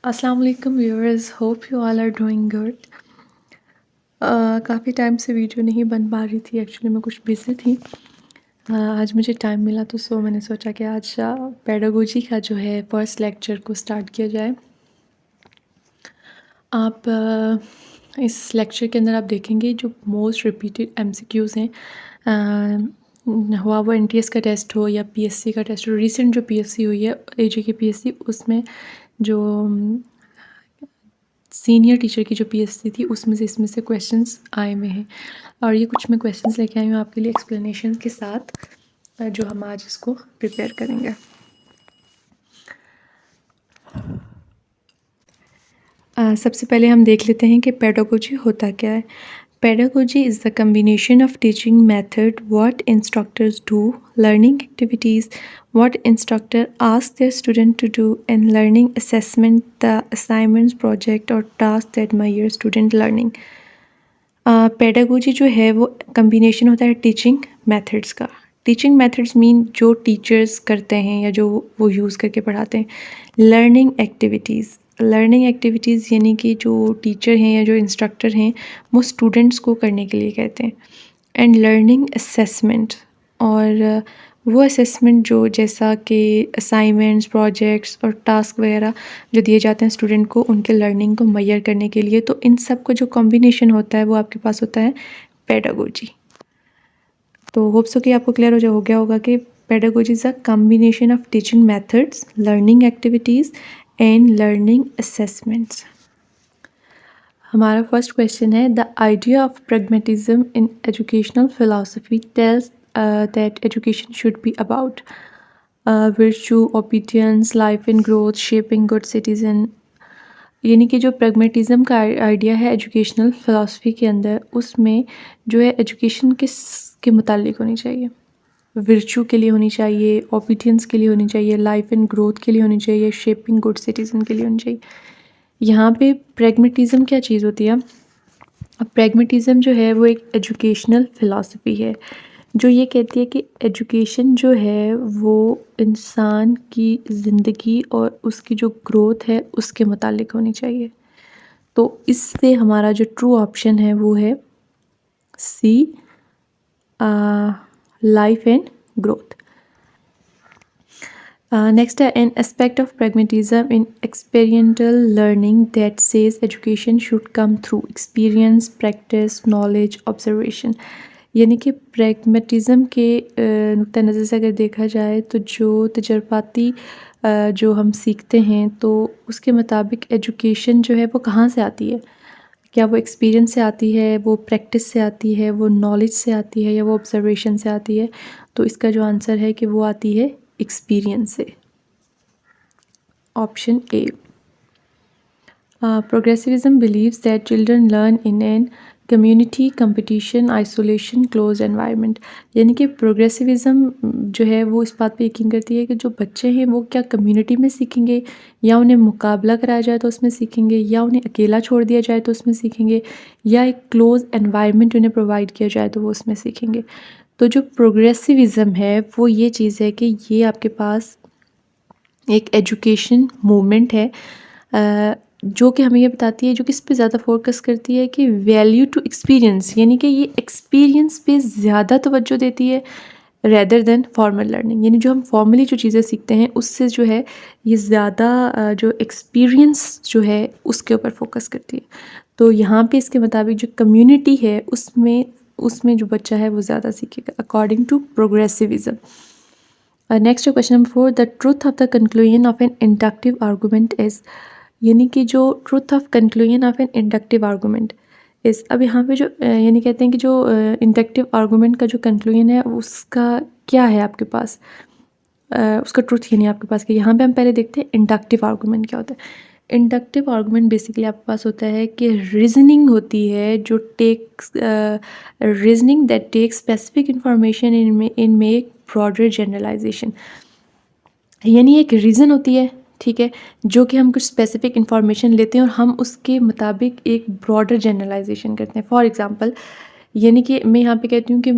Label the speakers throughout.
Speaker 1: अस्सलाम वालेकुम viewers, hope you all are doing good. काफ़ी टाइम से वीडियो नहीं बन पा रही थी, एक्चुअली मैं कुछ बिज़ी थी। आज मुझे टाइम मिला तो मैंने सोचा कि आज पेडागोजी का जो है फर्स्ट लेक्चर को स्टार्ट किया जाए। आप इस लेक्चर के अंदर आप देखेंगे जो मोस्ट रिपीटेड एमसीक्यूज़ हैं, हुआ वो एनटीएस का टेस्ट हो या पीएससी का टेस्ट हो। रिसेंट जो पीएससी हुई है एजी की पीएससी, उसमें जो सीनियर टीचर की जो पीएससी थी उसमें से इसमें से क्वेश्चंस आए हुए हैं और ये कुछ मैं क्वेश्चंस लेके आई हूँ आपके लिए एक्सप्लेनेशन के साथ, जो हम आज इसको प्रिपेयर करेंगे। सबसे पहले हम देख लेते हैं कि पेडागोजी होता क्या है। Pedagogy is the combination of teaching method, what instructors do, learning activities, what instructor ask their student to do, and learning assessment, the assignments, project और task that measure student learning. Pedagogy जो है वो combination होता है teaching methods का। Teaching methods mean जो teachers करते हैं या जो वो यूज़ करके पढ़ाते हैं। लर्निंग एक्टिविटीज़ यानी कि जो टीचर हैं या जो इंस्ट्रक्टर हैं वो स्टूडेंट्स को करने के लिए कहते हैं। एंड लर्निंग असेसमेंट, और वो असेसमेंट जो जैसा कि असाइनमेंट्स, प्रोजेक्ट्स और टास्क वगैरह जो दिए जाते हैं स्टूडेंट को उनके लर्निंग को मेजर करने के लिए, तो इन सब का जो कॉम्बिनेशन होता है वो आपके पास होता है पेडागोजी। तो होप सो कि आपको क्लियर हो गया होगा कि pedagogy is a combination of teaching methods, learning activities and learning assessments. हमारा फर्स्ट क्वेश्चन है, the idea of pragmatism in educational philosophy tells that education should be about virtue, obedience, life and growth, shaping good citizen। यानी कि जो pragmatism का idea है educational philosophy के अंदर, उसमें जो है एजुकेशन किस के मुतालिक होनी चाहिए। विर्चू के लिए होनी चाहिए, ओबीडियंस के लिए होनी चाहिए, लाइफ एंड ग्रोथ के लिए होनी चाहिए, शेपिंग गुड सिटीजन के लिए होनी चाहिए। यहाँ पे प्रैग्मेटिज्म क्या चीज़ होती है? अब प्रैग्मेटिज्म जो है वो एक एजुकेशनल फ़िलॉसफी है जो ये कहती है कि एजुकेशन जो है वो इंसान की ज़िंदगी और उसकी जो ग्रोथ है उसके मुतालिक होनी चाहिए। तो इससे हमारा जो ट्रू ऑप्शन है वो है सी, लाइफ एंड ग्रोथ। नेक्स्ट है, an aspect of pragmatism in experimental learning that says education should come through experience, practice, knowledge, observation. यानी कि प्रैग्मेटिज्म के नुक्ता नज़र से अगर देखा जाए तो जो तजर्बाती जो हम सीखते हैं तो उसके मुताबिक एजुकेशन जो है वो कहाँ से आती है? क्या वो एक्सपीरियंस से आती है, वो प्रैक्टिस से आती है, वो नॉलेज से आती है या वो ऑब्जर्वेशन से आती है? तो इसका जो आंसर है कि वो आती है एक्सपीरियंस से, option A. Progressivism believes that children learn in an community, competition, isolation, close environment. यानी कि प्रोग्रेसिविज्म जो है वो इस बात पे यकीन करती है कि जो बच्चे हैं वो क्या कम्युनिटी में सीखेंगे, या उन्हें मुकाबला कराया जाए तो उसमें सीखेंगे, या उन्हें अकेला छोड़ दिया जाए तो उसमें सीखेंगे, या एक क्लोज एनवायरनमेंट उन्हें प्रोवाइड किया जाए तो वो उसमें सीखेंगे। तो जो प्रोग्रेसिविज्म है वो ये चीज़ है कि ये आपके पास एक एजुकेशन मूवमेंट है जो कि हमें ये बताती है, जो कि इस पे ज़्यादा फोकस करती है कि वैल्यू टू एक्सपीरियंस, यानी कि ये एक्सपीरियंस पे ज़्यादा तवज्जो देती है रेदर देन फॉर्मल लर्निंग। यानी जो हम फॉर्मली जो चीज़ें सीखते हैं उससे जो है ये ज़्यादा जो एक्सपीरियंस जो है उसके ऊपर फोकस करती है। तो यहाँ पे इसके मुताबिक जो कम्युनिटी है उसमें उसमें जो बच्चा है वो ज़्यादा सीखेगा according to progressivism. Next question number 4, the truth of the conclusion of an inductive argument is. यानी कि जो truth of conclusion of an inductive argument is, अब यहाँ पे जो यानी कहते हैं कि जो इंडक्टिव आर्गूमेंट का जो कंक्लूजन है उसका क्या है आपके पास, उसका ट्रूथ ये नहीं आपके पास कि यहाँ पे हम पहले देखते हैं इंडक्टिव आर्गूमेंट क्या होता है। इंडक्टिव आर्गूमेंट बेसिकली आपके पास होता है कि रीजनिंग होती है जो takes reasoning that takes specific information in make broader generalization. यानी एक रीज़न होती है, ठीक है, जो कि हम कुछ स्पेसिफिक इंफॉर्मेशन लेते हैं और हम उसके मुताबिक एक ब्रॉडर जनरलाइजेशन करते हैं। फॉर एग्ज़ाम्पल, यानी कि मैं यहाँ पे कहती हूँ कि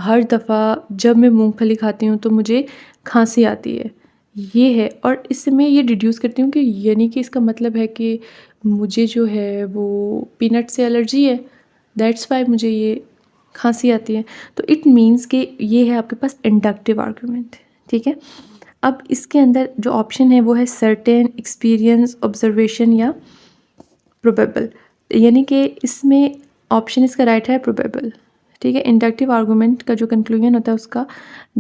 Speaker 1: हर दफ़ा जब मैं मूंगफली खाती हूँ तो मुझे खांसी आती है, ये है। और इससे मैं ये डिड्यूस करती हूँ कि यानी कि इसका मतलब है कि मुझे जो है वो पीनट से एलर्जी है, दैट्स वाई मुझे ये खांसी आती है। तो इट मीन्स कि ये है आपके पास इंडक्टिव आर्गूमेंट, ठीक है। अब इसके अंदर जो ऑप्शन है वो है सर्टेन, एक्सपीरियंस, ऑब्जर्वेशन या प्रोबेबल, यानी कि इसमें ऑप्शन इसका राइट है प्रोबेबल, ठीक है। इंडक्टिव आर्गूमेंट का जो कंक्लूजन होता है उसका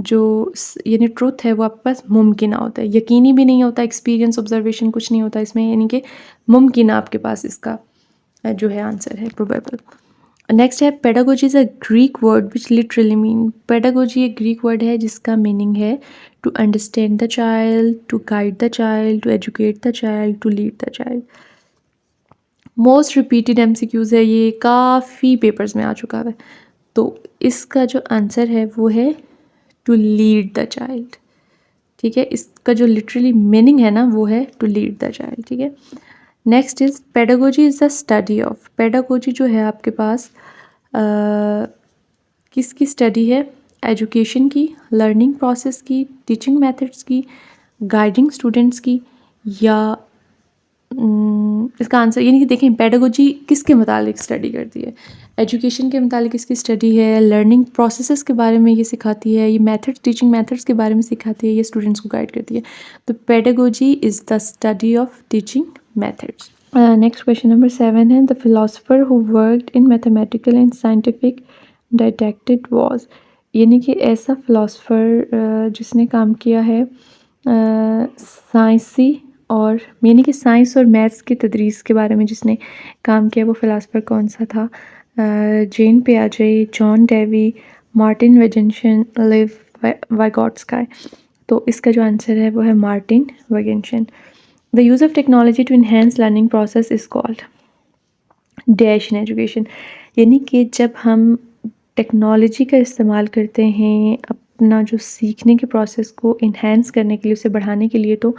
Speaker 1: जो यानी ट्रुथ है वो आपके पास मुमकिन होता है, यकीनी भी नहीं होता, एक्सपीरियंस ऑब्जर्वेशन कुछ नहीं होता इसमें, यानी कि मुमकिन आपके पास इसका जो है आंसर है प्रोबेबल। नेक्स्ट है pedagogy is a Greek word which literally mean, pedagogy एक ग्रीक वर्ड है जिसका मीनिंग है to understand the child, to guide the child, to educate the child, to lead the child. Most repeated MCQs है, ये काफ़ी papers में आ चुका है। तो इसका जो आंसर है वो है टू लीड द चाइल्ड, ठीक है। इसका जो लिटरली मीनिंग है ना वो है टू लीड द चाइल्ड, ठीक है। Next is pedagogy is the study of, pedagogy जो है आपके पास किसकी स्टडी है, एजुकेशन की, लर्निंग प्रोसेस की, टीचिंग मेथड्स की, गाइडिंग स्टूडेंट्स की, या इसका आंसर यानी कि देखें पेडागोजी किसके मुतालिक स्टडी करती है, एजुकेशन के मुतालिक इसकी स्टडी है, लर्निंग प्रोसेसेस के बारे में ये सिखाती है, ये मेथड्स, टीचिंग मेथड्स के बारे में सिखाती है, ये स्टूडेंट्स को गाइड करती है। तो pedagogy is the study of teaching methods. Next question number 7 है the philosopher who worked in mathematical and scientific didactic was, यानी कि ऐसा फिलोसफर जिसने काम किया है साइंसी और यानी कि साइंस और मैथ्स की तदरीस के बारे में जिसने काम किया, वो फिलासफ़र कौन सा था। जेन पियाजे, John Dewey, Martin Wagenschein, Lev Vygotsky. तो इसका जो आंसर है वो है Martin Wagenschein. The use of technology to enhance learning process is called dash in education, यानी कि जब हम टेक्नोलॉजी का इस्तेमाल करते हैं अपना जो सीखने के प्रोसेस को इन्हेंस करने के लिए, उसे बढ़ाने के लिए, तो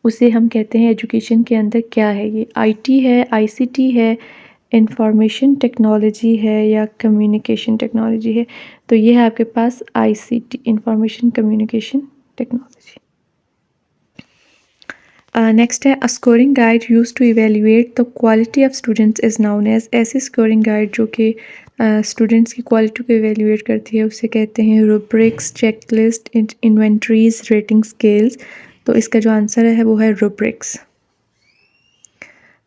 Speaker 1: उसे हम कहते हैं एजुकेशन के अंदर क्या है, ये आईटी है, आईसीटी है, इंफॉर्मेशन टेक्नोलॉजी है या कम्युनिकेशन टेक्नोलॉजी है। तो ये है आपके पास ICT, information communication technology. Next है a scoring guide use to evaluate the quality of students is known as, ऐसी स्कोरिंग गाइड जो कि स्टूडेंट्स की क्वालिटी को इवेल्यूएट करती है उसे कहते हैं rubrics, checklist, inventories, rating scales. तो इसका जो आंसर है वो है rubrics.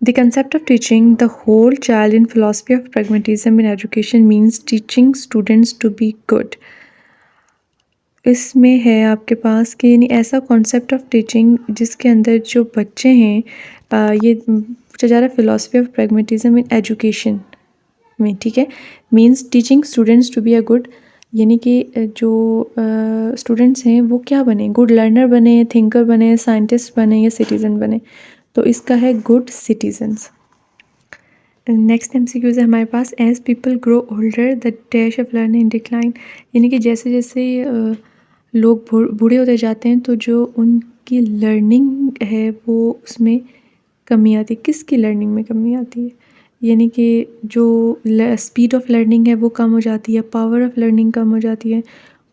Speaker 1: The concept of teaching the whole child in philosophy of pragmatism in education means teaching students to be good. इसमें है आपके पास कि यानी ऐसा कॉन्सेप्ट ऑफ टीचिंग जिसके अंदर जो बच्चे हैं ये पूछा जा रहा है philosophy of pragmatism in education में, ठीक है। Means teaching students to be a good, यानी कि जो स्टूडेंट्स हैं वो क्या बने, गुड लर्नर बने, थिंकर बने, साइंटिस्ट बने या सिटीज़न बने। तो इसका है गुड सिटीजन्स। नेक्स्ट एमसीक्यूज़ है हमारे पास as people grow older the dash of learning decline, यानी कि जैसे जैसे लोग बूढ़े होते जाते हैं तो जो उनकी लर्निंग है वो उसमें कमी आती है। किसकी लर्निंग में कमी आती है, यानी कि जो स्पीड ऑफ लर्निंग है वो कम हो जाती है, पावर ऑफ लर्निंग कम हो जाती है,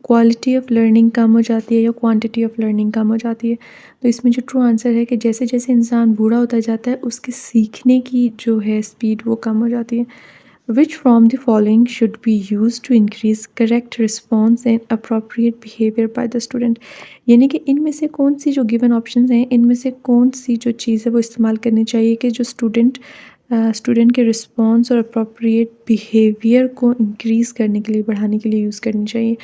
Speaker 1: क्वालिटी ऑफ लर्निंग कम हो जाती है या क्वांटिटी ऑफ लर्निंग कम हो जाती है। तो इसमें जो ट्रू आंसर है कि जैसे जैसे इंसान बूढ़ा होता जाता है उसके सीखने की जो है स्पीड वो कम हो जाती है। Which from the following should be use to increase correct response and appropriate behaviour by the student, यानी कि इनमें से कौन सी जो गिवन ऑप्शन हैं इनमें से कौन सी जो चीज़ है वो इस्तेमाल करनी चाहिए कि जो स्टूडेंट के रिस्पॉन्स और अप्रोप्रिएट बिहेवियर को इंक्रीज़ करने के लिए, बढ़ाने के लिए यूज़ करनी चाहिए।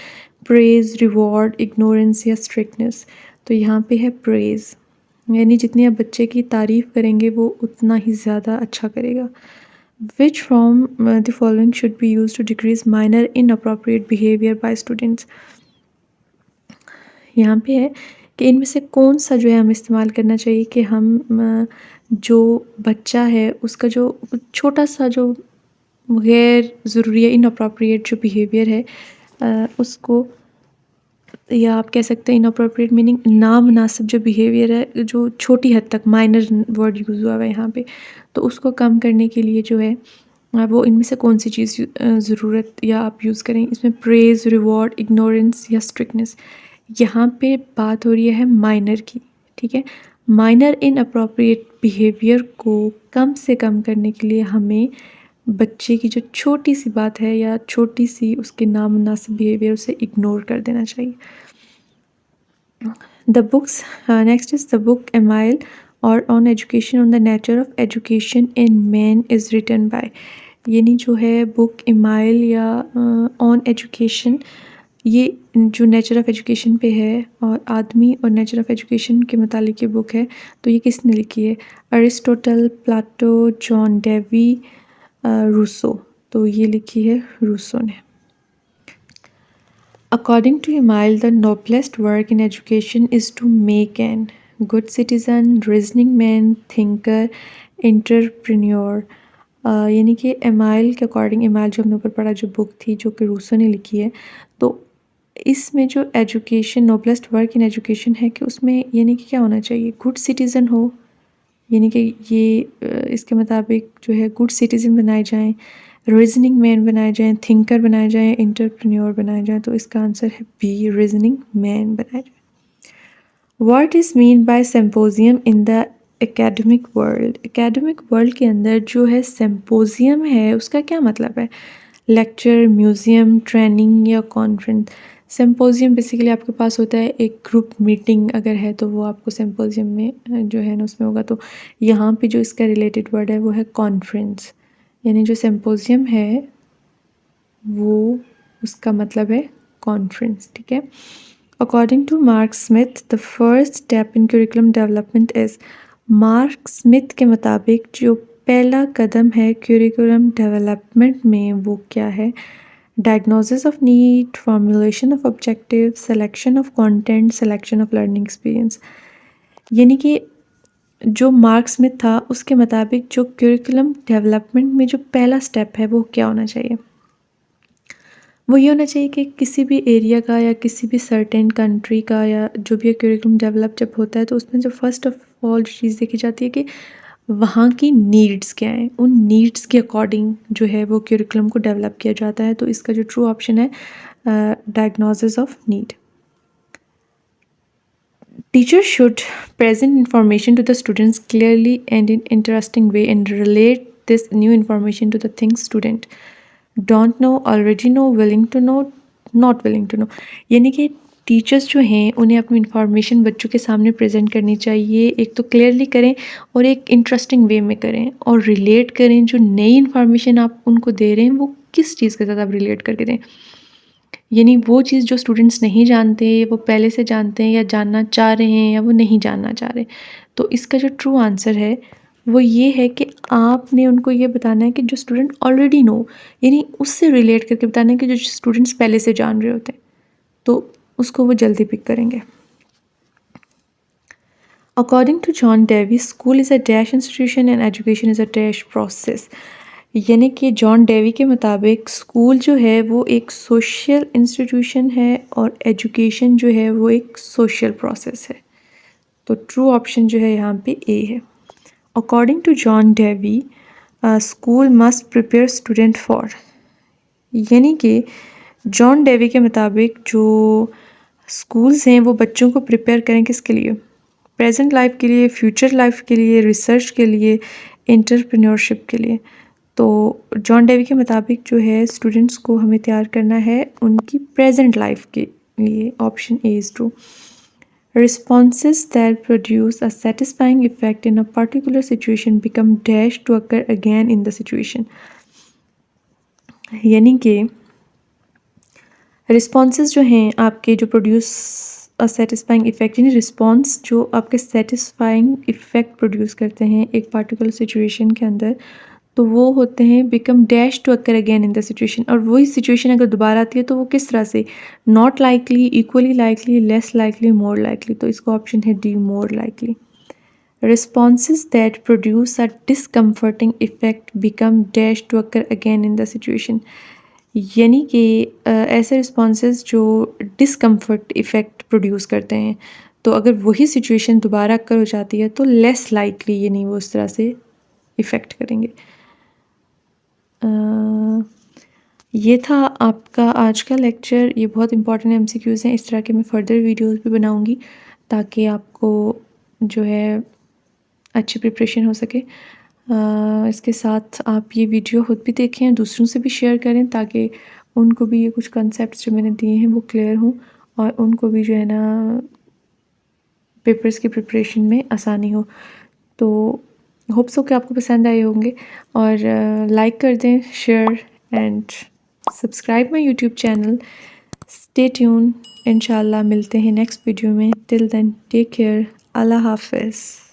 Speaker 1: प्रेज़, रिवॉर्ड, इग्नोरेंस या स्ट्रिक्टनेस। तो यहाँ पे है प्रेज़, यानी जितनी आप बच्चे की तारीफ़ करेंगे वो उतना ही ज़्यादा अच्छा करेगा। Which from the following should be use to decrease minor inappropriate behaviour by students, यहाँ पे है कि इनमें से कौन सा जो है हमें इस्तेमाल करना चाहिए कि हम जो बच्चा है उसका जो छोटा सा जो गैर ज़रूरी है इनअप्रोप्रिएट जो बिहेवियर है उसको, या आप कह सकते हैं इनअप्रोप्रिएट मीनिंग नामुनासिब जो बिहेवियर है जो छोटी हद तक, माइनर वर्ड यूज़ हुआ है यहाँ पे, तो उसको कम करने के लिए जो है वो इनमें से कौन सी चीज़ ज़रूरत या आप यूज़ करें। इसमें प्रेज़, रिवॉर्ड, इग्नोरेंस या स्ट्रिक्टनेस। यहाँ पे बात हो रही है माइनर की, ठीक है। माइनर इनअप्रोप्रिएट बिहेवियर को कम से कम करने के लिए हमें बच्चे की जो छोटी सी बात है या छोटी सी उसके नामुनासिब बिहेवियर उसे इग्नोर कर देना चाहिए। The books next is the book Emile or on education on the nature of education in men is written by, यानी जो है बुक इमाइल या ऑन एजुकेशन, ये जो नेचर ऑफ एजुकेशन पे है और आदमी और नेचर ऑफ एजुकेशन के मुतालिक ये बुक है, तो ये किसने लिखी है? Aristotle, Plato, John Dewey, Rousseau. तो ये लिखी है रूसो ने। According to Emile, the noblest work in education is to make an good citizen, reasoning man, thinker, entrepreneur। यानी कि एमाइल के अकॉर्डिंग, एमाइल जो हमने ऊपर पढ़ा जो बुक थी जो कि रूसो ने लिखी है, तो इसमें जो education, noblest work in education है कि उसमें यानी कि क्या होना चाहिए? गुड सिटीज़न हो, यानी कि ये इसके मुताबिक जो है गुड सिटीज़न बनाए जाएं, रीजनिंग मैन बनाए जाएं, थिंकर बनाए जाएं, एंटरप्रेन्योर बनाए जाएं। तो इसका आंसर है बी, रीजनिंग मैन बनाए जाएं। What is mean by symposium in the academic world? Academic world के अंदर जो है सिम्पोजियम है उसका क्या मतलब है? लेक्चर, म्यूज़ियम, ट्रेनिंग या कॉन्फ्रेंस? सिम्पोजियम बेसिकली आपके पास होता है एक ग्रुप मीटिंग अगर है तो वो आपको सिम्पोजियम में जो है ना उसमें होगा। तो यहाँ पे जो इसका रिलेटेड वर्ड है वो है कॉन्फ्रेंस, यानी जो सिम्पोजियम है वो उसका मतलब है कॉन्फ्रेंस। ठीक है। According to Mark Smith the first step in curriculum development is, Mark Smith के मुताबिक जो पहला कदम है करिकुलम डेवलपमेंट में वो क्या है? Diagnosis of need, formulation of objective, selection of content, selection of learning experience. यानी कि जो मार्क स्मिथ था उसके मुताबिक जो करिकुलम डेवलपमेंट में जो पहला स्टेप है वो क्या होना चाहिए? वो ये होना चाहिए कि किसी भी एरिया का या किसी भी सर्टेन कंट्री का या जो भी करिकुलम डेवलप जब होता है तो उसमें जो फर्स्ट ऑफ ऑल जो चीज़ देखी जाती है कि वहाँ की नीड्स क्या हैं, उन नीड्स के अकॉर्डिंग जो है वो करिकुलम को डेवलप किया जाता है। तो इसका जो ट्रू ऑप्शन है diagnosis of need. Teachers should present information to the students clearly and in interesting way and relate this new information to the things student don't know, already know, willing to know, not willing to know। यानी कि teachers जो हैं उन्हें अपनी information बच्चों के सामने present करनी चाहिए, एक तो क्लियरली करें और एक इंटरेस्टिंग वे में करें और रिलेट करें। जो नई इन्फॉर्मेशन आप उनको दे रहे हैं वो किस चीज़ के साथ आप रिलेट करके दें, यानी वो चीज़ जो स्टूडेंट्स नहीं जानते, वो पहले से जानते हैं या जानना चाह रहे हैं या वो नहीं जानना चाह रहे। तो इसका जो ट्रू आंसर है वो ये है कि आपने उनको ये बताना है कि जो स्टूडेंट ऑलरेडी नो, यानी उससे रिलेट करके बताना है कि जो स्टूडेंट्स पहले से जान रहे होते हैं तो उसको वो जल्दी पिक करेंगे। According to John Dewey school is a dash institution and education is a dash process. यानी कि जॉन डेवी के मुताबिक स्कूल जो है वो एक सोशल इंस्टीट्यूशन है और एजुकेशन जो है वो एक सोशल प्रोसेस है। तो ट्रू ऑप्शन जो है यहाँ पे ए है। According to John Dewey school must prepare student for, यानी कि जॉन डेवी के मुताबिक जो स्कूल्स हैं वो बच्चों को प्रिपेयर करें किसके लिए? प्रेजेंट लाइफ के लिए, फ्यूचर लाइफ के लिए, रिसर्च के लिए, एंटरप्रेन्योरशिप के लिए। तो जॉन डेवी के मुताबिक जो है स्टूडेंट्स को हमें तैयार करना है उनकी प्रेजेंट लाइफ के लिए। Option A is true. Responses that produce a satisfying effect in a particular situation become dash to occur again in the situation। यानी कि रिस्पॉन्सेज जो हैं आपके जो प्रोड्यूस अ सेटिस्फाइंग इफ़ेक्ट, यानी रिस्पॉन्स जो आपके सेटिस्फाइंग इफ़ेक्ट प्रोड्यूस करते हैं एक पार्टिकुलर सिचुएशन के अंदर, तो वो होते हैं become dash to occur again in the situation. और वही सिचुएशन अगर दोबारा आती है तो वो किस तरह से? Not likely, equally likely, less likely, more likely. तो इसका ऑप्शन है D, more likely. Responses that produce a discomforting effect become dash to occur again in the situation. यानी कि ऐसे रिस्पॉन्सेज जो डिसकम्फर्ट इफ़ेक्ट प्रोड्यूस करते हैं, तो अगर वही सिचुएशन दोबारा अकर हो जाती है तो लेस लाइकली यानी वो उस तरह से इफ़ेक्ट करेंगे। ये था आपका आज का लेक्चर। ये बहुत इंपॉर्टेंट MCQs हैं। इस तरह के मैं फ़र्दर वीडियोस भी बनाऊंगी ताकि आपको जो है अच्छी प्रिपरेशन हो सके। इसके साथ आप ये वीडियो खुद भी देखें, दूसरों से भी शेयर करें ताकि उनको भी ये कुछ कॉन्सेप्ट्स जो मैंने दिए हैं वो क्लियर हों और उनको भी जो है ना पेपर्स की प्रिपरेशन में आसानी हो। तो होप सो कि आपको पसंद आए होंगे और लाइक कर दें, share and subscribe my YouTube channel. Stay tune, इंशाल्लाह मिलते हैं नेक्स्ट वीडियो में। टिल देन टेक केयर, अल्लाह हाफ़िज़।